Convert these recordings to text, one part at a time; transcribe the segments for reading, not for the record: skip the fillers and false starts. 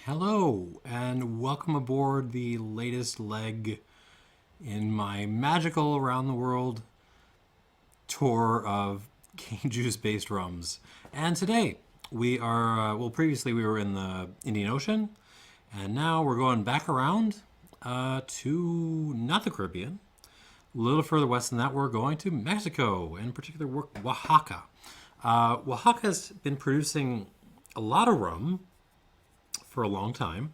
Hello, and welcome aboard the latest leg in my magical around the world tour of cane juice based rums. And today we are, previously we were in the Indian Ocean, and now we're going back around to not the Caribbean. A little further west than that, we're going to Mexico, in particular, Oaxaca. Oaxaca has been producing a lot of rum for a long time.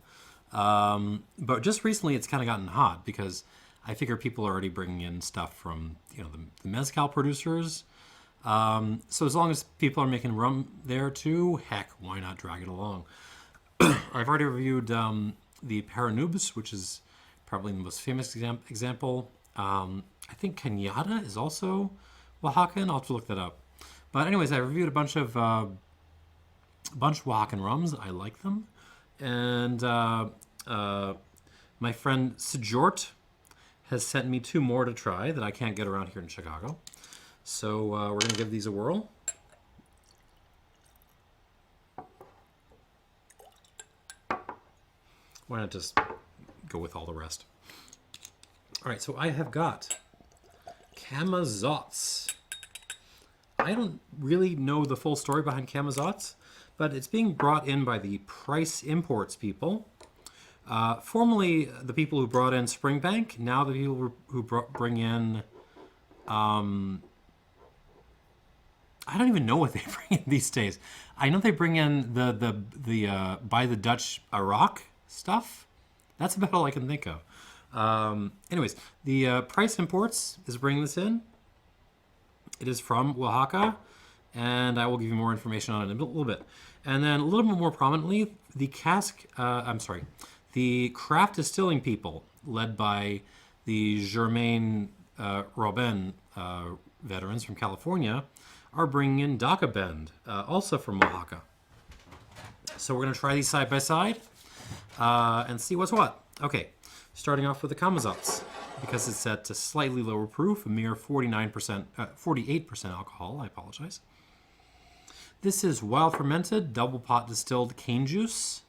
But just recently it's kind of gotten hot because I figure people are already bringing in stuff from, the mezcal producers. So as long as people are making rum there too, heck, why not drag it along? I've already reviewed the Paranubes, which is probably the most famous example. I think Cañada is also Oaxacan. I'll have to look that up. But anyways, I reviewed a bunch of Oaxacan rums. I like them. And my friend Sjyort has sent me two more to try that I can't get around here in Chicago. So we're going to give these a whirl. Why not just go with all the rest? All right, so I have got Camazotz. I don't really know the full story behind Camazotz, but it's being brought in by the Price Imports people. Formerly the people who brought in Springbank, now the people who bring in... I don't even know what they bring in these days. I know they bring in the by the Dutch Iraq stuff. That's about all I can think of. Anyways, the Price Imports is bringing this in. It is from Oaxaca, and I will give you more information on it in a little bit. And then a little bit more prominently, the the craft distilling people, led by the Germain Robin veterans from California, are bringing in Dakabend, also from Oaxaca. So we're going to try these side by side and see what's what. Okay, starting off with the Camazotz, because it's at a slightly lower proof, a mere 48% alcohol. I apologize. This is wild fermented, double pot distilled cane juice.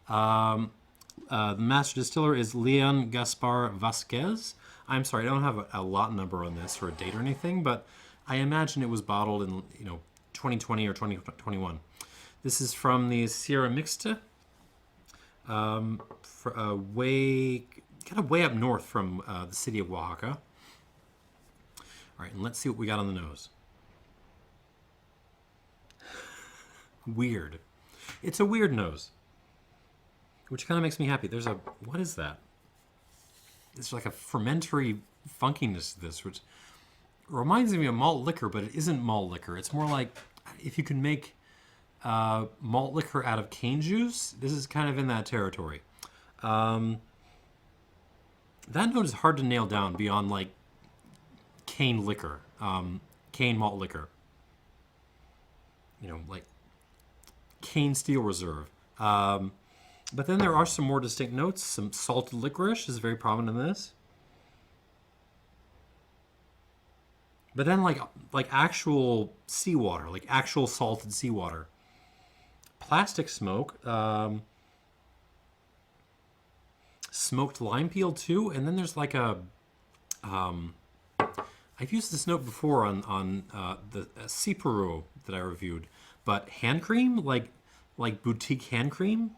The master distiller is Leon Gaspar Vazquez. I'm sorry, I don't have a lot number on this or a date or anything, but I imagine it was bottled in 2020 or 2021. This is from the Sierra Mixte, way up north from the city of Oaxaca. All right, and let's see what we got on the nose. Weird. It's a weird nose, which kind of makes me happy. What is that? It's like a fermentary funkiness to this, which reminds me of malt liquor, but it isn't malt liquor. It's more like if you can make malt liquor out of cane juice, this is kind of in that territory. That note is hard to nail down beyond like cane liquor, cane malt liquor. Like cane steel reserve. But then there are some more distinct notes. Some salted licorice is very prominent in this. But then like actual seawater, like actual salted seawater. Plastic smoke. Smoked lime peel too. And then there's like a... I've used this note before on the Sipuru that I reviewed. But hand cream, like boutique hand cream.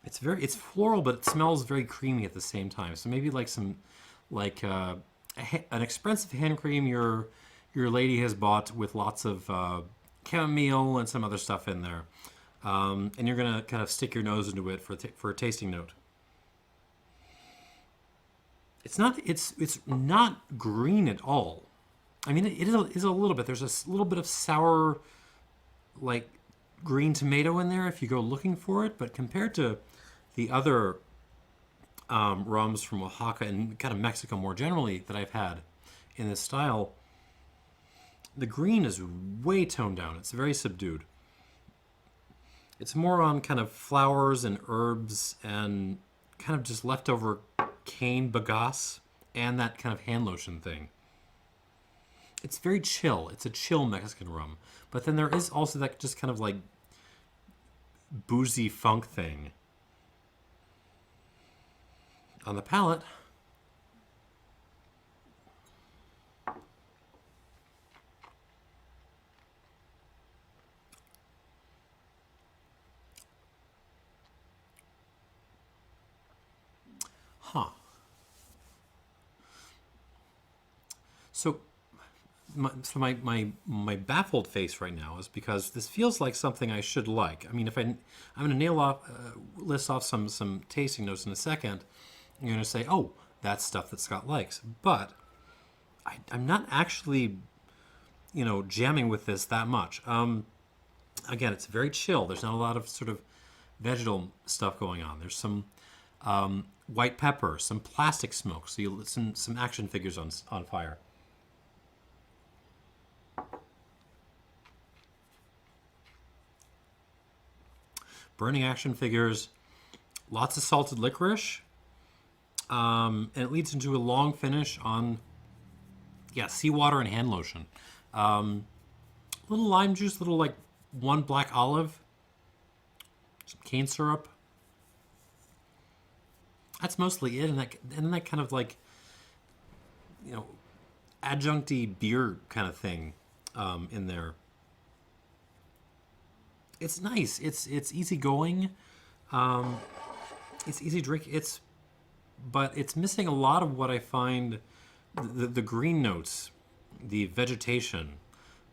It's floral, but it smells very creamy at the same time. So maybe like some an expensive hand cream your lady has bought with lots of chamomile and some other stuff in there, and you're gonna kind of stick your nose into it for a tasting note. It's not green at all. I mean, it is a little bit. There's a little bit of sour, like green tomato in there if you go looking for it. But compared to the other rums from Oaxaca and kind of Mexico more generally that I've had in this style, the green is way toned down. It's very subdued. It's more on kind of flowers and herbs and kind of just leftover cane bagasse and that kind of hand lotion thing. It's very chill. It's a chill Mexican rum. But then there is also that just kind of like boozy funk thing. On the palate, huh. So my baffled face right now is because this feels like something I should like. I mean, if I'm going to list off some tasting notes in a second. I'm going to say, oh, that's stuff that Scott likes. But I'm not actually, jamming with this that much. Again, it's very chill. There's not a lot of sort of vegetal stuff going on. There's some white pepper, some plastic smoke, so some action figures on fire. Burning action figures, lots of salted licorice, and it leads into a long finish on, seawater and hand lotion. Little lime juice, little like one black olive, some cane syrup. That's mostly it, and that kind of like, adjuncty beer kind of thing in there. It's nice. It's easy going. It's easy drink. But it's missing a lot of what I find the green notes, the vegetation,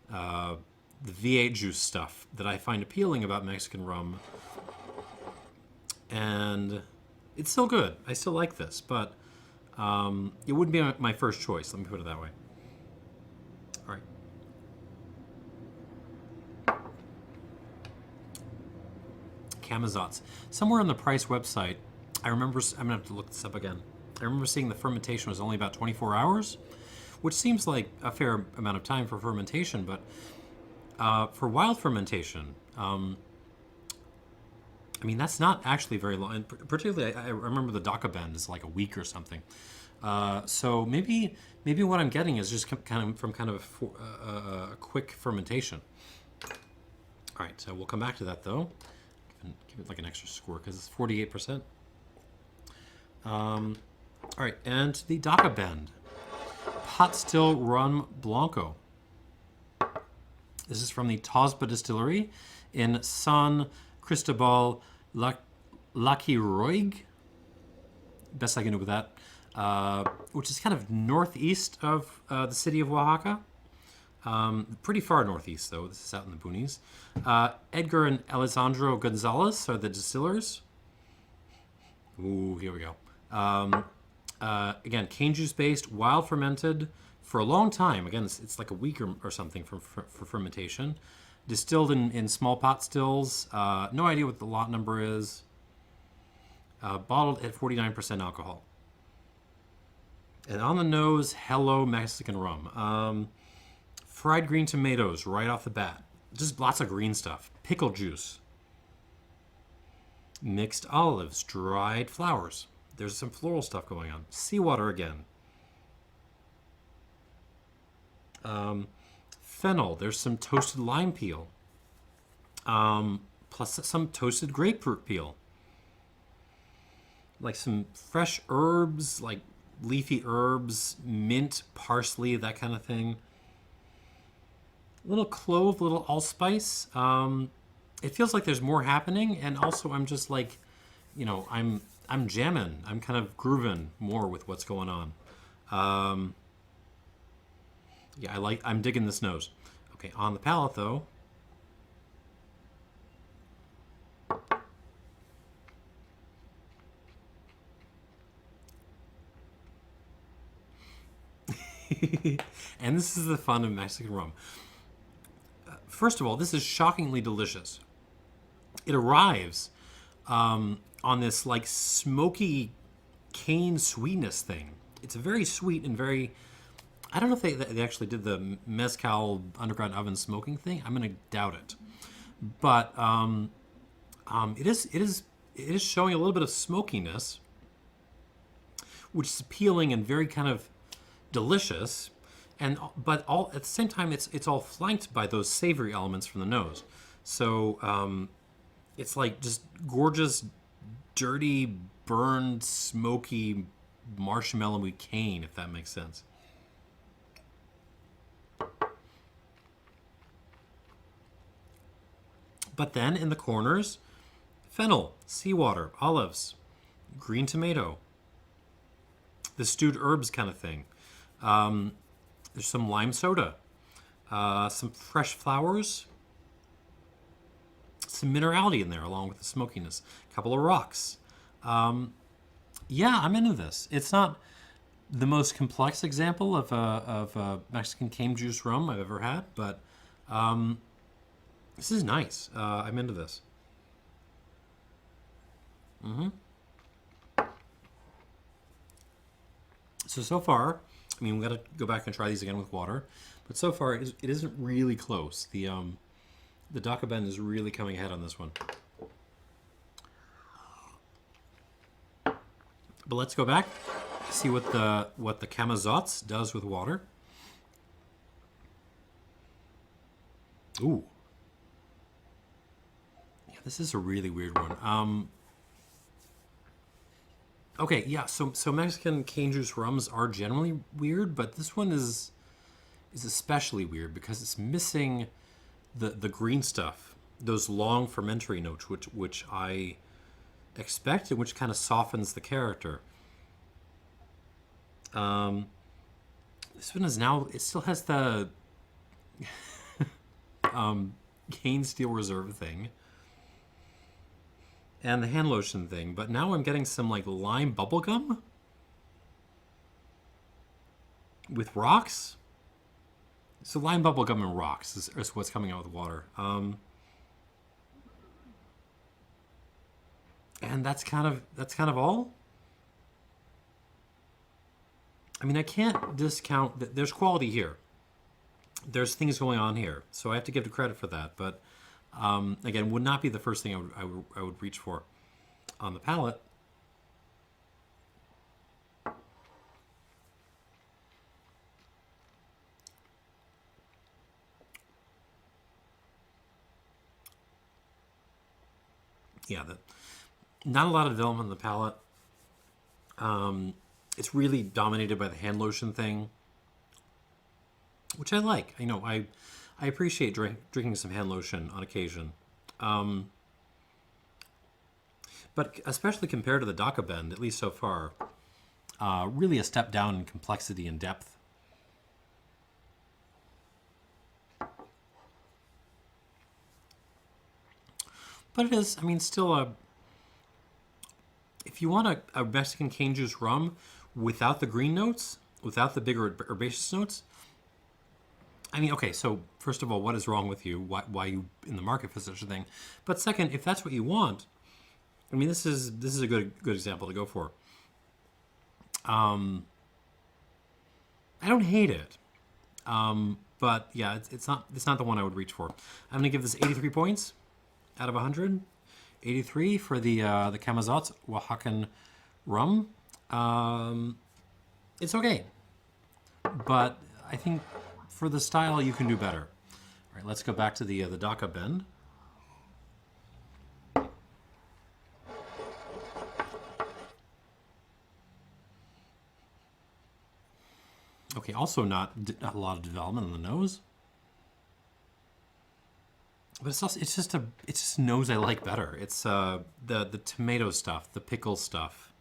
the V8 juice stuff that I find appealing about Mexican rum. And it's still good. I still like this, but it wouldn't be my first choice. Let me put it that way. All right. Camazotz. Somewhere on the Price website, I'm going to have to look this up again. I remember seeing the fermentation was only about 24 hours, which seems like a fair amount of time for fermentation, but for wild fermentation, that's not actually very long. And particularly, I remember the Dakabend is like a week or something. So maybe what I'm getting is just kind of a quick fermentation. All right, so we'll come back to that though. Give it like an extra score because it's 48%. All right, and the Dakabend pot still rum Blanco. This is from the Tosba Distillery in San Cristobal Lachiroaig. Best I can do with that, which is kind of northeast of the city of Oaxaca. Pretty far northeast, though. This is out in the boonies. Edgar and Elisandro Gonzales are the distillers. Ooh, here we go. Again, cane juice based, wild fermented for a long time. Again, it's like a week or something for fermentation. Distilled in small pot stills. No idea what the lot number is. Bottled at 49% alcohol. And on the nose, hello Mexican rum. Fried green tomatoes right off the bat. Just lots of green stuff. Pickle juice. Mixed olives, dried flowers. There's some floral stuff going on. Seawater again. Fennel. There's some toasted lime peel. Plus some toasted grapefruit peel. Like some fresh herbs, like leafy herbs, mint, parsley, that kind of thing. Little clove, little allspice. It feels like there's more happening, and also I'm just like, I'm jamming. I'm kind of grooving more with what's going on. I'm digging this nose. Okay, on the palate though. And this is the fun of Mexican rum. First of all, this is shockingly delicious. It arrives on this like smoky cane sweetness thing. It's very sweet and very. I don't know if they actually did the mezcal underground oven smoking thing. I'm going to doubt it, but it is showing a little bit of smokiness, which is appealing and very kind of delicious. But all at the same time, it's all flanked by those savory elements from the nose. So It's like just gorgeous, dirty, burned, smoky, marshmallowy cane, if that makes sense. But then in the corners, fennel, seawater, olives, green tomato, the stewed herbs kind of thing. There's some lime soda, some fresh flowers, some minerality in there along with the smokiness, a couple of rocks. Yeah, I'm into this. It's not the most complex example of a Mexican cane juice rum I've ever had, but this is nice. I'm into this. So far, I mean, we got to go back and try these again with water, but so far it isn't really close. The Dakabend is really coming ahead on this one. But let's go back, see what the Camazotz does with water. Ooh. Yeah, this is a really weird one. Okay, yeah, so Mexican cane juice rums are generally weird, but this one is especially weird because it's missing the green stuff, those long fermentary notes, which I expect and which kind of softens the character. This one is now, it still has the cane steel reserve thing and the hand lotion thing, but now I'm getting some like lime bubblegum with rocks. So lime bubblegum and rocks is what's coming out with water. And that's kind of all. I mean, I can't discount that there's quality here. There's things going on here, so I have to give the credit for that. But again, would not be the first thing I would reach for on the palate. Yeah, not a lot of development on the palate. It's really dominated by the hand lotion thing, which I like. You know, I appreciate drinking some hand lotion on occasion. But especially compared to the Dakabend, at least so far, really a step down in complexity and depth. But it is, I mean, still if you want a Mexican cane juice rum without the green notes, without the bigger herbaceous notes, I mean, okay, so first of all, what is wrong with you? Why are you in the market for such a thing? But second, if that's what you want, I mean, this is a good example to go for. I don't hate it, but yeah, it's not the one I would reach for. I'm gonna give this 83 points out of 100. 83 for the Camazotz Oaxacan Rum. It's okay, but I think for the style you can do better. All right, let's go back to the Dakabend. Okay, also not a lot of development on the nose. But it's just a nose I like better. It's the tomato stuff, the pickle stuff,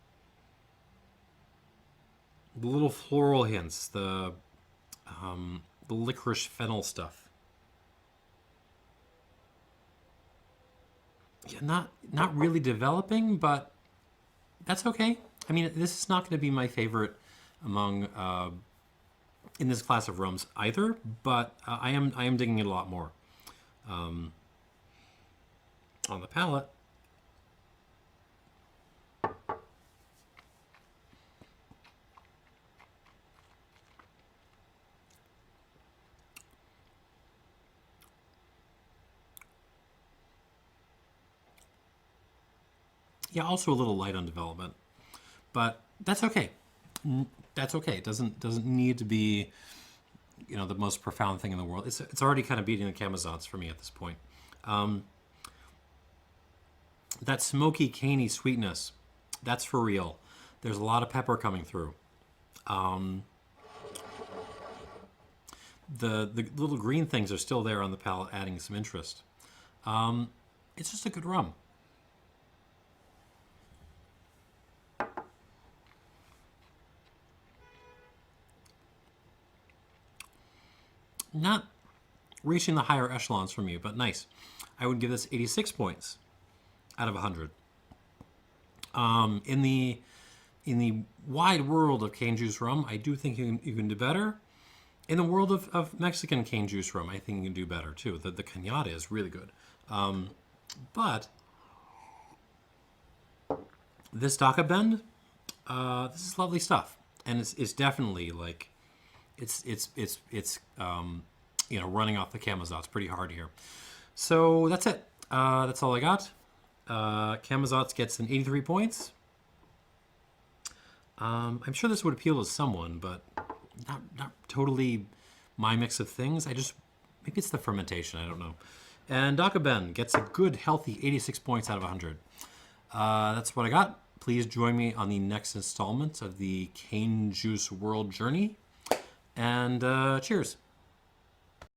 the little floral hints, the licorice fennel stuff. Yeah, not really developing, but that's okay. I mean, this is not going to be my favorite among in this class of rums either, but I am digging it a lot more. On the palate. Yeah, also a little light on development, but that's okay. That's okay. It doesn't need to be, you know, the most profound thing in the world. It's already kind of beating the Camazotz for me at this point. That smoky, caney sweetness, that's for real. There's a lot of pepper coming through. The little green things are still there on the palate, adding some interest. It's just a good rum. Not reaching the higher echelons from you, but nice. I would give this 86 points out of 100. In the wide world of cane juice rum, I do think you can do better. In the world of Mexican cane juice rum, I think you can do better too. The cañada is really good. But this Dakabend, this is lovely stuff, and it's definitely like it's running off the Camazotz pretty hard here. So that's it. That's all I got. Camazotz gets an 83 points. I'm sure this would appeal to someone, but not totally my mix of things. Maybe it's the fermentation. I don't know. And Dakabend gets a good, healthy 86 points out of 100. That's what I got. Please join me on the next installment of the Cane Juice World Journey. And cheers.